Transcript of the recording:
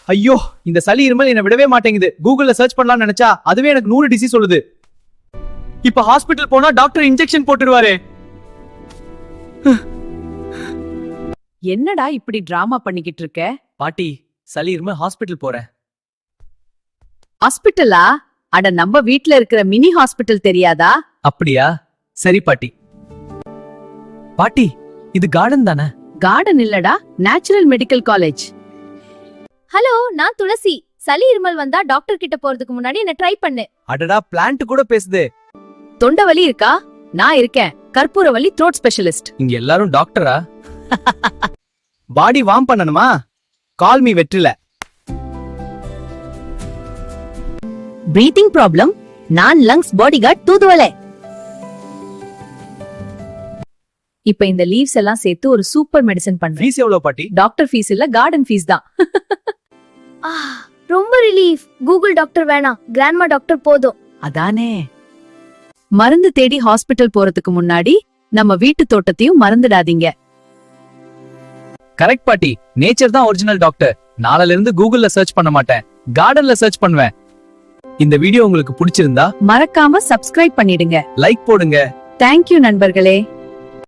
ஐயோ, இந்த சளி இருமல் என்ன விடவே மாட்டேங்குது. கூகுள்ல சர்ச் பண்ணலாம்னு நினைச்சா அதுவே எனக்கு 100 டிசீஸ் சொல்லுது. இப்ப ஹாஸ்பிடல் போனா டாக்டர் இன்ஜெக்ஷன் போட்டுடுவாரு. என்னடா இப்படி டிராமா பண்ணிக்கிட்டு இருக்க? பாட்டி, சளி இருமல் ஹாஸ்பிடல் போறேன். ஹாஸ்பிட்டலா? அட, நம்ம வீட்ல இருக்கிற மினி ஹாஸ்பிட்டல் தெரியாதா? அப்படியா? சரி பாட்டி. பாட்டி, இது கார்டன் தானே? கார்டன் இல்லடா, நேச்சுரல் மெடிக்கல் காலேஜ். ஹலோ, நான் துளசி. சளி இருமல் வந்தா டாக்டர் கிட்ட போறதுக்கு முன்னாடி என்ன ட்ரை பண்ணு. அடடா, பிளான்ட் கூட பேசுது. தொண்டை வலி இருக்கா? நான் இருக்கேன், கற்பூரவல்லி த்ரோட் ஸ்பெஷலிஸ்ட். இங்க எல்லாரும் டாக்டரா? பாடி வார்ம் பண்ணணுமா? கால் மீ வெற்றில. Breathing problem? நான் லங்ஸ் பாடிகார்ட் தூதுவளே. இப்ப இந்த லீவ்ஸ் எல்லாம் சேர்த்து ஒரு சூப்பர் மெடிசன் பண்றேன். ஃபீஸ் எவ்வளவு பாட்டி? டாக்டர் ஃபீஸ் இல்ல, கார்டன் ஃபீஸ் தான். ரொம்ப ரிலீஃப். கூகுள் டாக்டர் வேணாம், கிராண்ட்மா டாக்டர் போதும். அதானே. மருந்து தேடி ஹாஸ்பிட்டல் போறதுக்கு முன்னாடி நம்ம வீட்டு தோட்டத்தையும் மறந்துடாதீங்க. கரெக்ட் பாட்டி. நேச்சர் தான் ஒரிஜினல் டாக்டர். நாளைல இருந்து கூகுள்ல சர்ச் பண்ண மாட்டேன், கார்டன்ல சர்ச் பண்ணுவேன். இந்த வீடியோ உங்களுக்கு பிடிச்சிருந்தா மறக்காம சப்ஸ்கிரைப் பண்ணிடுங்க. லைக் போடுங்க. தேங்க்யூ நண்பர்களே.